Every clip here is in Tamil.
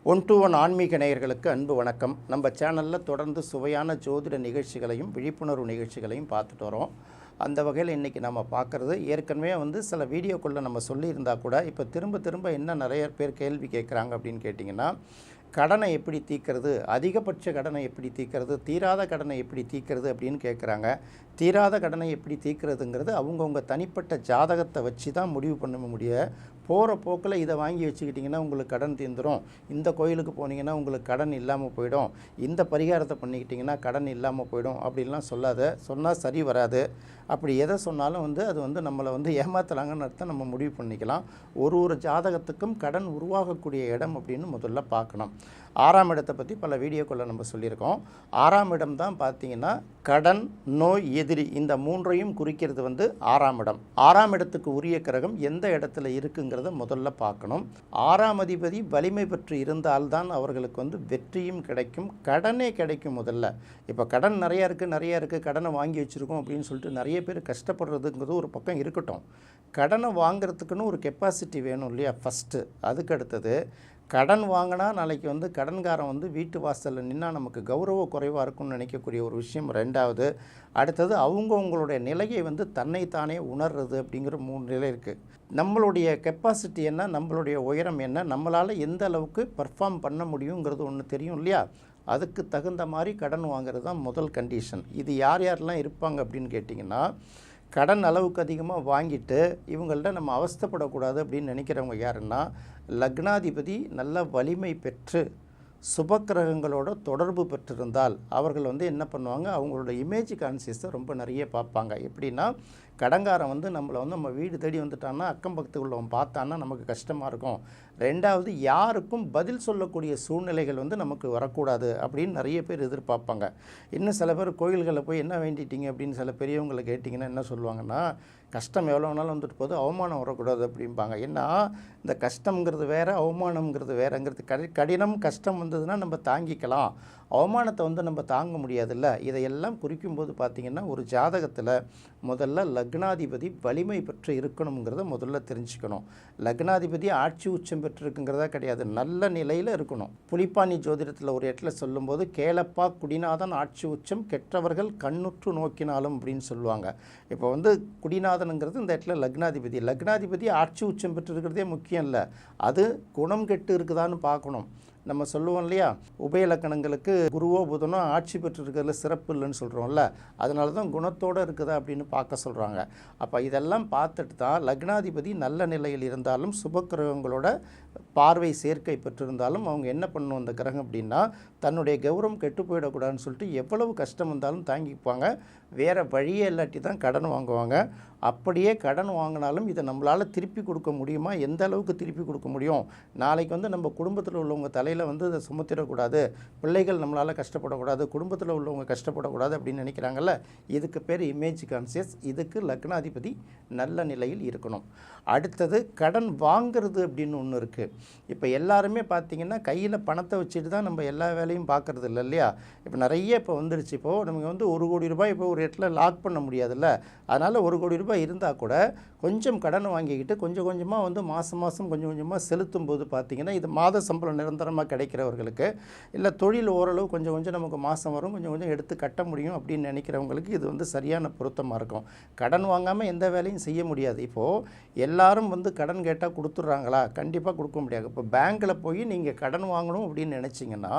ஒன் டு ஒன் ஆன்மீக நேயர்களுக்கு அன்பு வணக்கம். நம்ம சேனலில் தொடர்ந்து சுவையான ஜோதிட நிகழ்ச்சிகளையும் விழிப்புணர்வு நிகழ்ச்சிகளையும் பார்த்துட்டு வரோம். அந்த வகையில் இன்றைக்கி நம்ம பார்க்குறது ஏற்கனவே சில வீடியோக்குள்ளே நம்ம சொல்லியிருந்தா கூட இப்போ திரும்ப என்ன நிறைய பேர் கேள்வி கேட்குறாங்க அப்படின்னு கேட்டிங்கன்னா, கடனை எப்படி தீர்க்கிறது, அதிகபட்ச கடனை எப்படி தீர்க்கிறது, தீராத கடனை எப்படி தீர்க்கிறது அப்படின்னு கேட்குறாங்க. தீராத கடனை எப்படி தீர்க்கிறதுங்கிறது அவங்கவுங்க தனிப்பட்ட ஜாதகத்தை வச்சு தான் முடிவு பண்ண முடியும். போகிற போக்கில் இதை வாங்கி வச்சுக்கிட்டிங்கன்னா உங்களுக்கு கடன் தீர்ந்துடும், இந்த கோயிலுக்கு போனீங்கன்னா உங்களுக்கு கடன் இல்லாமல் போயிடும், இந்த பரிகாரத்தை பண்ணிக்கிட்டிங்கன்னா கடன் இல்லாமல் போயிடும் அப்படின்லாம் சொன்னால் சரி வராது. அப்படி எதை சொன்னாலும் அது நம்மளை ஏமாத்துறாங்கன்னு அர்த்தம். நம்ம முடிவு பண்ணிக்கலாம். ஒரு ஜாதகத்துக்கும் கடன் உருவாகக்கூடிய இடம் அப்படின்னு முதல்ல பார்க்கணும். 6ஆம் இடத்தை பற்றி பல வீடியோக்குள்ளே நம்ம சொல்லியிருக்கோம். 6ஆம் இடம் தான் பார்த்தீங்கன்னா கடன், நோய், எதிரி இந்த மூன்றையும் குறிக்கிறது 6ஆம் இடம். 6ஆம் இடத்துக்கு உரிய கிரகம் எந்த இடத்துல இருக்குங்கிறத முதல்ல பார்க்கணும். 6ஆம் அதிபதி வலிமை பெற்று இருந்தால்தான் அவர்களுக்கு வெற்றியும் கிடைக்கும், கடனே கிடைக்கும். முதல்ல இப்போ கடன் நிறையா இருக்குது, கடனை வாங்கி வச்சுருக்கோம் அப்படின்னு சொல்லிட்டு நிறைய பேர் கஷ்டப்படுறதுங்கிறது ஒரு பக்கம் இருக்கட்டும். கடனை வாங்கிறதுக்குன்னு ஒரு கெப்பாசிட்டி வேணும் இல்லையா ஃபஸ்ட்டு. அதுக்கு அடுத்தது கடன் வாங்கினா நாளைக்கு கடன்காரன் வீட்டு வாசலில் நின்னால் நமக்கு கௌரவ குறைவாக இருக்கும்னு நினைக்கக்கூடிய ஒரு விஷயம். ரெண்டாவது, அடுத்தது அவங்களுடைய நிலையை தன்னைத்தானே உணர்றது அப்படிங்கிற 3 நிலை இருக்குது. நம்மளுடைய கெப்பாசிட்டி என்ன, நம்மளுடைய உயரம் என்ன, நம்மளால் எந்த அளவுக்கு பர்ஃபார்ம் பண்ண முடியுங்கிறது ஒன்று தெரியும் இல்லையா. அதுக்கு தகுந்த மாதிரி கடன் வாங்கிறது தான் முதல் கண்டிஷன். இது யாரெல்லாம் இருப்பாங்க அப்படின்னு கேட்டிங்கன்னா, கடன் அளவுக்கு அதிகமாக வாங்கிட்டு இவங்கள்ட்ட நம்ம அவஸ்தைப்படக்கூடாது அப்படின்னு நினைக்கிறவங்க யாருன்னா, லக்னாதிபதி நல்ல வலிமை பெற்று சுபக்கிரகங்களோட தொடர்பு பெற்றிருந்தால் அவர்கள் என்ன பண்ணுவாங்க, அவங்களோட இமேஜ் கான்சியஸை ரொம்ப நிறைய பார்ப்பாங்க. எப்படின்னா, கடங்காரன் நம்மளை நம்ம வீடு தேடி வந்துட்டான்னா அக்கம் பக்கத்து உள்ளவன் பார்த்தான்னா நமக்கு கஷ்டமாக இருக்கும். ரெண்டாவது, யாருக்கும் பதில் சொல்லக்கூடிய சூழ்நிலைகள் நமக்கு வரக்கூடாது அப்படின்னு நிறைய பேர் எதிர்பார்ப்பாங்க. இன்னும் சில பேர் கோயில்களில் போய் என்ன வேண்டிட்டீங்க அப்படின்னு சில பெரியவங்களை கேட்டிங்கன்னா என்ன சொல்லுவாங்கன்னா, கஷ்டம் எவ்வளோ நாளும் போது அவமானம் வரக்கூடாது அப்படிம்பாங்க. ஏன்னா இந்த கஷ்டங்கிறது வேறு, அவமானங்கிறது வேறுங்கிறது. கடினம் கஷ்டம் வந்ததுன்னா நம்ம தாங்கிக்கலாம், அவமானத்தை நம்ம தாங்க முடியாதுல்ல. இதையெல்லாம் குறிக்கும்போது பார்த்திங்கன்னா, ஒரு ஜாதகத்தில் முதல்ல லக்னாதிபதி வலிமை பெற்று இருக்கணுங்கிறத முதல்ல தெரிஞ்சுக்கணும். லக்னாதிபதி ஆட்சி உச்சம் பெற்றிருக்குங்கிறதா கிடையாது, நல்ல நிலையில் இருக்கணும். புலிப்பாணி ஜோதிடத்தில் ஒரு இடத்துல சொல்லும்போது, கேளப்பா குடிநாதன் ஆட்சி உச்சம் கெட்டவர்கள் கண்ணுற்று நோக்கினாலும் அப்படின்னு சொல்லுவாங்க. இப்போ குடிநாதனுங்கிறது இந்த இடத்துல லக்னாதிபதி ஆட்சி உச்சம் பெற்றிருக்கிறதே முக்கியம் இல்லை, அது குணம் கெட்டு இருக்குதான்னு பார்க்கணும். நம்ம சொல்லுவோம் இல்லையா, உபயலக்கணங்களுக்கு குருவோ புதனோ ஆட்சி பெற்றிருக்கிறதுல சிறப்பு இல்லைன்னு சொல்கிறோம்ல, அதனால தான் குணத்தோடு இருக்குதா அப்படின்னு பார்க்க சொல்கிறாங்க. அப்போ இதெல்லாம் பார்த்துட்டு தான் லக்னாதிபதி நல்ல நிலையில் இருந்தாலும் சுபக்கிரகங்களோட பார்வை சேர்க்கை பெற்றிருந்தாலும் அவங்க என்ன பண்ணணும் அந்த கிரகம் அப்படின்னா, தன்னுடைய கௌரவம் கெட்டு போயிடக்கூடாதுன்னு சொல்லிட்டு எவ்வளவு கஷ்டம் வந்தாலும் தாங்கிப்பாங்க. வேறு வழியே இல்லாட்டி தான் கடன் வாங்குவாங்க. அப்படியே கடன் வாங்கினாலும் இதை நம்மளால் திருப்பி கொடுக்க முடியுமா, எந்த அளவுக்கு திருப்பி கொடுக்க முடியும், நாளைக்கு நம்ம குடும்பத்தில் உள்ளவங்க தலையில் இதை சுமத்திடக்கூடாது, பிள்ளைகள் நம்மளால் கஷ்டப்படக்கூடாது, குடும்பத்தில் உள்ளவங்க கஷ்டப்படக்கூடாது அப்படின்னு நினைக்கிறாங்கல்ல, இதுக்கு பேர் இமேஜ் கான்சியஸ். இதுக்கு லக்னாதிபதி நல்ல நிலையில் இருக்கணும். அடுத்தது கடன் வாங்கிறது அப்படின்னு ஒன்று இருக்குது. இப்போ எல்லாருமே பார்த்திங்கன்னா கையில் பணத்தை வச்சுட்டு தான் நம்ம எல்லா வேலையும் பார்க்குறது இல்லை இல்லையா. இப்போ நிறைய இப்போ வந்துடுச்சு. இப்போது நமக்கு 1 கோடி ரூபாய் இப்போ ஒரு இடத்துல லாக் பண்ண முடியாதுல்ல, அதனால் 1 கோடி ரூபாய் இருந்தால் கூட கொஞ்சம் கடன் வாங்கிக்கிட்டு கொஞ்சம் கொஞ்சமாக மாதம் கொஞ்சமாக செலுத்தும் போது பார்த்திங்கன்னா, இது மாத சம்பளம் நிரந்தரமாக கிடைக்கிறவர்களுக்கு, இல்லை தொழில் ஓரளவு கொஞ்சம் நமக்கு மாதம் வரும், கொஞ்சம் எடுத்து கட்ட முடியும் அப்படின்னு நினைக்கிறவங்களுக்கு இது சரியான பொருத்தமாக இருக்கும். கடன் வாங்காமல் எந்த வேலையும் செய்ய முடியாது. இப்போது எல்லாரும் கடன் கேட்டால் கொடுத்துட்றாங்களா? கண்டிப்பாக கொடுக்க முடியாது. இப்போ பேங்க்கில் போய் நீங்கள் கடன் வாங்கணும் அப்படின்னு நினச்சிங்கன்னா,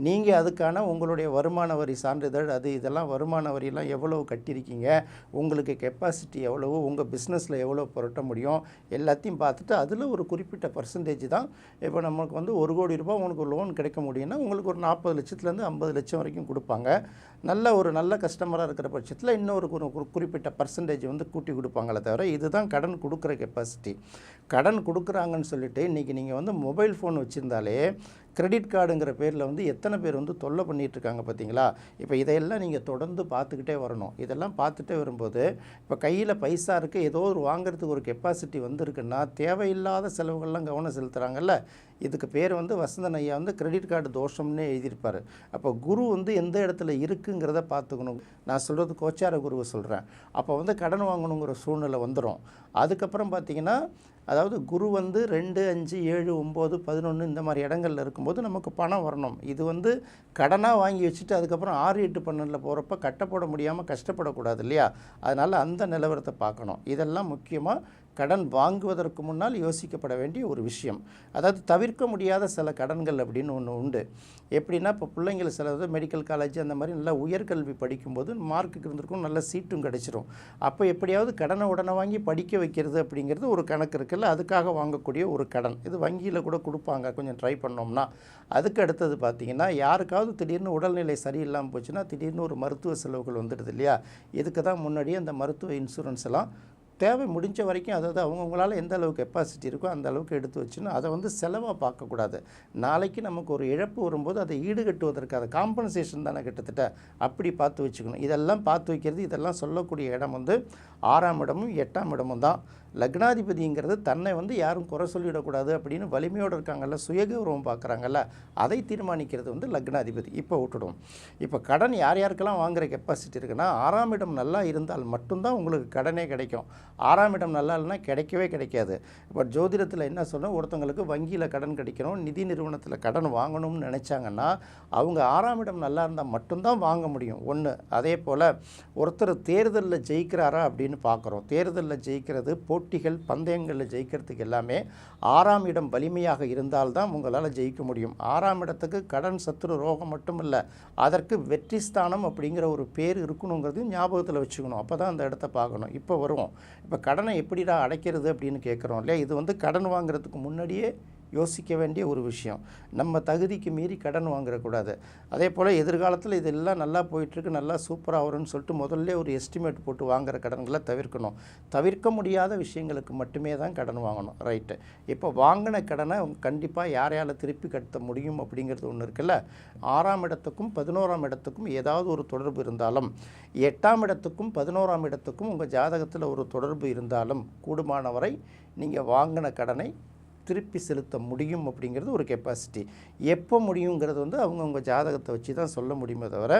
நீங்கள் அதுக்கான உங்களுடைய வருமான வரி சான்றிதழ் இதெல்லாம் வருமான வரியெல்லாம் எவ்வளவு கட்டியிருக்கீங்க, உங்களுக்கு கெப்பாசிட்டி எவ்வளவு, உங்கள் பிஸ்னஸில் எவ்வளோ புரட்ட முடியும் எல்லாத்தையும் பார்த்துட்டு அதில் ஒரு குறிப்பிட்ட பர்சன்டேஜ் தான். இப்போ நமக்கு 1 கோடி ரூபாய் உங்களுக்கு லோன் கிடைக்க முடியும்னா உங்களுக்கு ஒரு 40 லட்சத்துலேருந்து 50 லட்சம் வரைக்கும் கொடுப்பாங்க. நல்ல கஸ்டமராக இருக்கிற பட்சத்தில் இன்னொரு குறிப்பிட்ட பர்சன்டேஜ் கூட்டி கொடுப்பாங்களே தவிர, இதுதான் கடன் கொடுக்குற கெப்பாசிட்டி. கடன் கொடுக்குறாங்கன்னு சொல்லிட்டு இன்றைக்கி நீங்கள் மொபைல் ஃபோன் வச்சுருந்தாலே கிரெடிட் கார்டுங்கிற பேரில் எத்தனை பேர் தொல்லை பண்ணிகிட்ருக்காங்க பார்த்தீங்களா. இப்போ இதையெல்லாம் நீங்கள் தொடர்ந்து பார்த்துக்கிட்டே வரணும். இதெல்லாம் பார்த்துட்டே வரும்போது இப்போ கையில் பைசா இருக்குது, ஏதோ ஒரு வாங்கிறதுக்கு ஒரு கெப்பாசிட்டி இருக்குன்னா தேவையில்லாத செலவுகள்லாம் கவனம் செலுத்துகிறாங்கல்ல. இதுக்கு பேர் வசந்தன் ஐயா கிரெடிட் கார்டு தோஷம்னே எழுதியிருப்பார். அப்போ குரு எந்த இடத்துல இருக்குங்கிறத பார்த்துக்கணும். நான் சொல்கிறது கோச்சார குருவை சொல்கிறேன். அப்போ கடன் வாங்கணுங்கிற சூழ்நிலை வந்துடும். அதுக்கப்புறம் பார்த்திங்கன்னா, அதாவது குரு 2, 5, 7, 9, 11 இந்த மாதிரி இடங்களில் இருக்கும்போது பார்க்கும்போது நமக்கு பணம் வரணும். இது வந்து கடனாக வாங்கி வச்சுட்டு அதுக்கப்புறம் 6, 8, 12 போகிறப்ப கட்டப்போட முடியாமல் கஷ்டப்படக்கூடாது இல்லையா? அதனால் அந்த நிலவரத்தை பார்க்கணும். இதெல்லாம் முக்கியமாக கடன் வாங்குவதற்கு முன்னால் யோசிக்கப்பட வேண்டிய ஒரு விஷயம். அதாவது தவிர்க்க முடியாத சில கடன்கள் அப்படின்னு ஒன்று உண்டு. எப்படின்னா, இப்போ பிள்ளைங்கள் சிலது மெடிக்கல் காலேஜ் அந்த மாதிரி நல்லா உயர்கல்வி படிக்கும்போது மார்க்குக்கு இருந்திருக்கும், நல்ல சீட்டும் கிடச்சிரும். அப்போ எப்படியாவது கடனை உடனே வாங்கி படிக்க வைக்கிறது அப்படிங்கிறது ஒரு கணக்கு இருக்குல்ல, அதுக்காக வாங்கக்கூடிய ஒரு கடன். இது வங்கியில் கூட கொடுப்பாங்க கொஞ்சம் ட்ரை பண்ணோம்னா. அதுக்கு அடுத்தது பார்த்திங்கன்னா, யாருக்காவது திடீர்னு உடல்நிலை சரியில்லாமல் போச்சுன்னா திடீர்னு ஒரு மருத்துவ செலவுகள் வந்துடுது இல்லையா? இதுக்கு தான் முன்னாடியே அந்த மருத்துவ இன்சூரன்ஸ் எல்லாம் தேவை முடிஞ்ச வரைக்கும், அதாவது அவங்கவுங்களால் எந்த அளவுக்கு கெப்பாசிட்டி இருக்கோ அந்த அளவுக்கு எடுத்து வச்சுன்னு அதை வந்து செலவாக பார்க்கக்கூடாது. நாளைக்கு நமக்கு ஒரு இழப்பு வரும்போது அதை ஈடுகட்டுவதற்கு அதை காம்பன்சேஷன் தானே கிட்டத்தட்ட, அப்படி பார்த்து வச்சுக்கணும். இதெல்லாம் பார்த்து வைக்கிறது, இதெல்லாம் சொல்லக்கூடிய இடம் வந்து 6ஆம் இடமும் 8ஆம் இடமும் தான். லக்னாதிபதிங்கிறது தன்னை வந்து யாரும் குறை சொல்லிடக்கூடாது அப்படின்னு வலிமையோடு இருக்காங்கல்ல, சுயகௌரவம் பார்க்குறாங்கல்ல, அதை தீர்மானிக்கிறது வந்து லக்னாதிபதி. இப்போ விட்டுடும். இப்போ கடன் யார் யாருக்கெல்லாம் வாங்குகிற கெப்பாசிட்டி இருக்குன்னா, 6ஆம் இடம் நல்லா இருந்தால் மட்டும்தான் உங்களுக்கு கடனே கிடைக்கும். 6ஆம் இடம் நல்லா இல்லைன்னா கிடைக்கவே கிடைக்காது. இப்போ ஜோதிடத்தில் என்ன சொன்னால், ஒருத்தவங்களுக்கு வங்கியில் கடன் கிடைக்கணும், நிதி நிறுவனத்தில் கடன் வாங்கணும்னு நினச்சாங்கன்னா அவங்க 6ஆம் இடம் நல்லா இருந்தால் மட்டும்தான் வாங்க முடியும். ஒன்று. அதே போல் ஒருத்தர் தேர்தலில் ஜெயிக்கிறாரா அப்படின்னு பார்க்குறோம். தேர்தலில் ஜெயிக்கிறது, போட்டிகள் பந்தயங்களில் ஜெயிக்கிறதுக்கு எல்லாமே 6ஆம் இடம் வலிமையாக இருந்தால்தான் உங்களால் ஜெயிக்க முடியும். 6ஆம் இடத்துக்கு கடன் சத்துரு ரோகம் மட்டும் இல்லை, அதற்கு வெற்றி ஸ்தானம் அப்படிங்கிற ஒரு பேர் இருக்கணுங்கிறது ஞாபகத்தில் வச்சுக்கணும். அப்போ தான் அந்த இடத்த பார்க்கணும். இப்போ வருவோம். இப்போ கடனை எப்படிடா அடைக்கிறது அப்படின்னு கேட்குறோம் இல்லையா? இது வந்து கடன் வாங்குறதுக்கு முன்னாடியே யோசிக்க வேண்டிய ஒரு விஷயம். நம்ம தகுதிக்கு மீறி கடன் வாங்கிடக்கூடாது. அதே போல் எதிர்காலத்தில் இதெல்லாம் நல்லா போயிட்டுருக்கு, நல்லா சூப்பராக வரும்னு சொல்லிட்டு முதல்ல ஒரு எஸ்டிமேட் போட்டு வாங்குகிற கடன்களை தவிர்க்கணும். தவிர்க்க முடியாத விஷயங்களுக்கு மட்டுமே தான் கடன் வாங்கணும். ரைட்டு. இப்போ வாங்கின கடனை கண்டிப்பாக யாரையால் திருப்பி கட்ட முடியும் அப்படிங்கிறது ஒன்று இருக்குல்ல. 6ஆம் இடத்துக்கும் 11ஆம் இடத்துக்கும் ஏதாவது ஒரு தொடர்பு இருந்தாலும், 8ஆம் இடத்துக்கும் 11ஆம் இடத்துக்கும் உங்கள் ஜாதகத்தில் ஒரு தொடர்பு இருந்தாலும் கூடுமானவரை நீங்கள் வாங்கின கடனை திருப்பி செலுத்த முடியும் அப்படிங்கிறது ஒரு கெப்பாசிட்டி. எப்போ முடியுங்கிறது வந்து அவங்கவுங்க ஜாதகத்தை வச்சு தான் சொல்ல முடியுமே தவிர,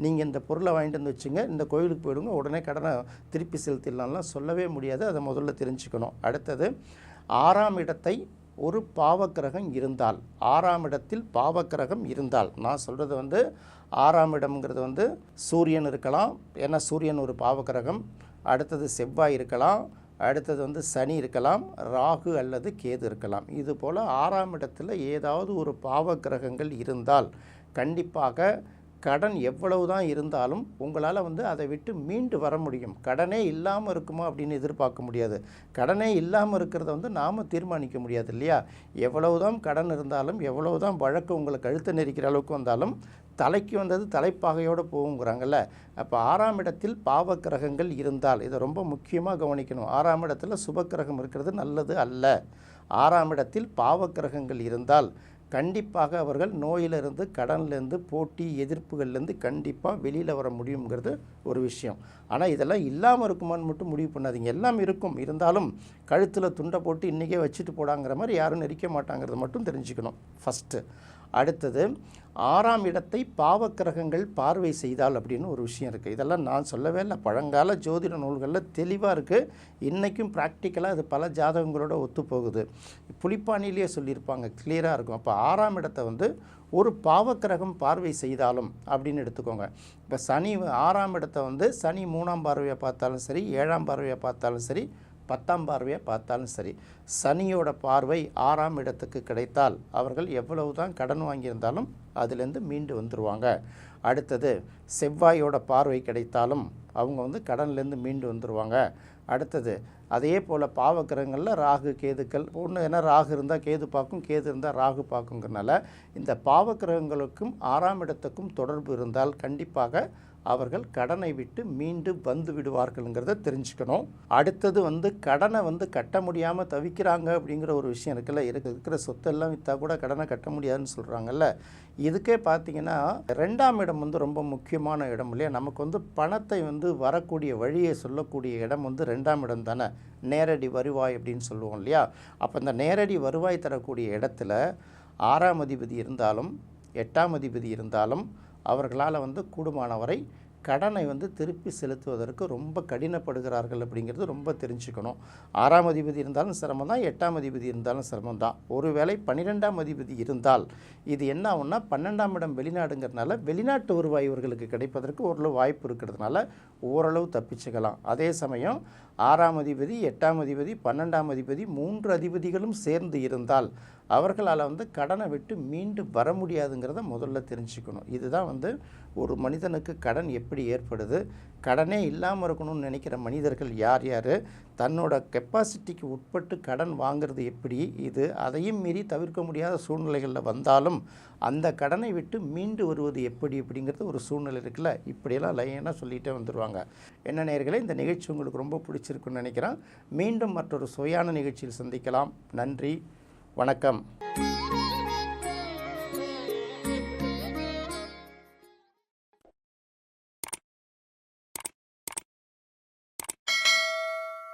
நீங்கள் இந்த பொருளை வாங்கிட்டு வந்து வச்சுங்க, இந்த கோயிலுக்கு போயிடுங்க, உடனே கடனை திருப்பி செலுத்திடலாம்லாம் சொல்லவே முடியாது. அதை முதல்ல தெரிஞ்சுக்கணும். அடுத்தது, 6ஆம் இடத்தை ஒரு பாவக்கிரகம் இருந்தால், 6ஆம் இடத்தில் பாவக்கிரகம் இருந்தால், நான் சொல்கிறது வந்து 6ஆம் இடம்ங்கிறது வந்து சூரியன் இருக்கலாம், ஏன்னா சூரியன் ஒரு பாவக்கிரகம். அடுத்தது செவ்வாய் இருக்கலாம், அடுத்தது வந்து சனி இருக்கலாம், ராகு அல்லது கேது இருக்கலாம். இது போல் 6ஆம் இடத்துல ஏதாவது ஒரு பாவ கிரகங்கள் இருந்தால் கண்டிப்பாக கடன் எவ்வளவு தான் இருந்தாலும் உங்களால் வந்து அதை விட்டு மீண்டு வர முடியும். கடனே இல்லாமல் இருக்குமா அப்படின்னு எதிர்பார்க்க முடியாது. கடனே இல்லாமல் இருக்கிறத வந்து நாம் தீர்மானிக்க முடியாது இல்லையா? எவ்வளவு தான் கடன் இருந்தாலும், எவ்வளவு தான் வழக்கு உங்களுக்கு கழுத்தை நெரிக்கிற அளவுக்கு வந்தாலும் தலைக்கு வந்தது தலைப்பாகையோடு போகுங்கிறாங்கல்ல. அப்போ 6ஆம் இடத்தில் பாவ கிரகங்கள் இருந்தால், இதை ரொம்ப முக்கியமாக கவனிக்கணும். 6ஆம் இடத்துல சுப கிரகம் இருக்கிறது நல்லது அல்ல. 6ஆம் இடத்தில் பாவ கிரகங்கள் இருந்தால் கண்டிப்பாக அவர்கள் நோயிலிருந்து, கடன்லேருந்து, போட்டி எதிர்ப்புகள்லேருந்து கண்டிப்பாக வெளியில் வர முடியுங்கிறது ஒரு விஷயம். ஆனால் இதெல்லாம் இல்லாமல் இருக்குமான்னு மட்டும் முடிவு பண்ணாதீங்க. எல்லாம் இருக்கும், இருந்தாலும் கழுத்தில் துண்டை போட்டு இன்றைக்கே வச்சுட்டு போடாங்கிற மாதிரி யாரும் நெரிக்க மாட்டாங்கிறத மட்டும் தெரிஞ்சுக்கணும் ஃபஸ்ட்டு. அடுத்தது, 6ஆம் இடத்தை பாவக்கிரகங்கள் பார்வை செய்தால் அப்படின்னு ஒரு விஷயம் இருக்குது. இதெல்லாம் நான் சொல்லவே இல்லை, பழங்கால ஜோதிட நூல்களில் தெளிவாக இருக்குது. இன்றைக்கும் ப்ராக்டிக்கலாக அது பல ஜாதகங்களோட ஒத்துப்போகுது. புலிப்பாணிலேயே சொல்லியிருப்பாங்க, கிளியராக இருக்கும். அப்போ 6ஆம் இடத்தை வந்து ஒரு பாவக்கிரகம் பார்வை செய்தாலும் அப்படின்னு எடுத்துக்கோங்க. இப்போ சனி 6ஆம் இடத்தை வந்து சனி 3ஆம் பார்வையை பார்த்தாலும் சரி, 7ஆம் பார்வையை பார்த்தாலும் சரி, 10ஆம் பார்வையை பார்த்தாலும் சரி, சனியோட பார்வை 6ஆம் இடத்துக்கு கிடைத்தால் அவர்கள் எவ்வளவு தான் கடன் வாங்கியிருந்தாலும் அதிலேருந்து மீண்டு வந்துடுவாங்க. அடுத்தது, செவ்வாயோட பார்வை கிடைத்தாலும் அவங்க வந்து கடன்லேருந்து மீண்டு வந்துடுவாங்க. அடுத்தது, அதே போல் பாவக்கிரகங்களில் ராகு கேதுக்கள் ஒன்று, ஏன்னா ராகு இருந்தால் கேது பார்க்கும், கேது இருந்தால் ராகு பார்க்குங்கிறனால இந்த பாவக்கிரகங்களுக்கும் 6ஆம் இடத்துக்கும் தொடர்பு இருந்தால் கண்டிப்பாக அவர்கள் கடனை விட்டு மீண்டு வந்து விடுவார்கள்ங்கிறத தெரிஞ்சுக்கணும். அடுத்தது வந்து கடனை வந்து கட்ட முடியாமல் தவிக்கிறாங்க அப்படிங்கிற ஒரு விஷயம் இருக்குல்ல. இருக்கிற சொத்தெல்லாம் விற்றா கூட கடனை கட்ட முடியாதுன்னு சொல்கிறாங்கல்ல. இதுக்கே பார்த்திங்கன்னா 2ஆம் இடம் வந்து ரொம்ப முக்கியமான இடம் இல்லையா? நமக்கு வந்து பணத்தை வந்து வரக்கூடிய வழியை சொல்லக்கூடிய இடம் வந்து 2ஆம் இடம் தானே. நேரடி வருவாய் அப்படின்னு சொல்லுவோம் இல்லையா? அப்போ இந்த நேரடி வருவாய் தரக்கூடிய இடத்துல 6ஆம் அதிபதி இருந்தாலும் 8ஆம் அதிபதி இருந்தாலும் அவர்களால் வந்து கூடுமானவரை கடனை வந்து திருப்பி செலுத்துவதற்கு ரொம்ப கடினப்படுகிறார்கள் அப்படிங்கிறது ரொம்ப தெரிஞ்சுக்கணும். 6ஆம் அதிபதி இருந்தாலும் சிரமம் தான், 8ஆம் அதிபதி இருந்தாலும் சிரமம் தான். ஒருவேளை 12ஆம் அதிபதி இருந்தால் இது என்ன ஆகும்னா 12ஆம் இடம் வெளிநாடுங்கிறதுனால வெளிநாட்டு வருவாய் இவர்களுக்கு கிடைப்பதற்கு ஓரளவு வாய்ப்பு இருக்கிறதுனால ஓரளவு தப்பிச்சுக்கலாம். அதே சமயம் 6ஆம் அதிபதி, 8ஆம் அதிபதி, 12ஆம் அதிபதி 3 அதிபதிகளும் சேர்ந்து இருந்தால் அவர்களால் வந்து கடனை விட்டு மீண்டு வர முடியாதுங்கிறத முதல்ல தெரிஞ்சுக்கணும். இதுதான் வந்து ஒரு மனிதனுக்கு கடன் எப்படி ஏற்படுது, கடனே இல்லாமல் இருக்கணும்னு நினைக்கிற மனிதர்கள் யார் யார், தன்னோட கெப்பாசிட்டிக்கு உட்பட்டு கடன் வாங்கிறது எப்படி, இது அதையும் மீறி தவிர்க்க முடியாத சூழ்நிலைகளில் வந்தாலும் அந்த கடனை விட்டு மீண்டு வருவது எப்படி அப்படிங்கிறது ஒரு சூழ்நிலை இருக்குல்ல. இப்படியெல்லாம் லைனாக சொல்லிகிட்டே வந்துடுவாங்க. என்ன நேயர்களே, இந்த நிகழ்ச்சி உங்களுக்கு ரொம்ப பிடிச்சிருக்குன்னு நினைக்கிறேன். மீண்டும் மற்றொரு சுவையான நிகழ்ச்சியில் சந்திக்கலாம். நன்றி, வணக்கம்.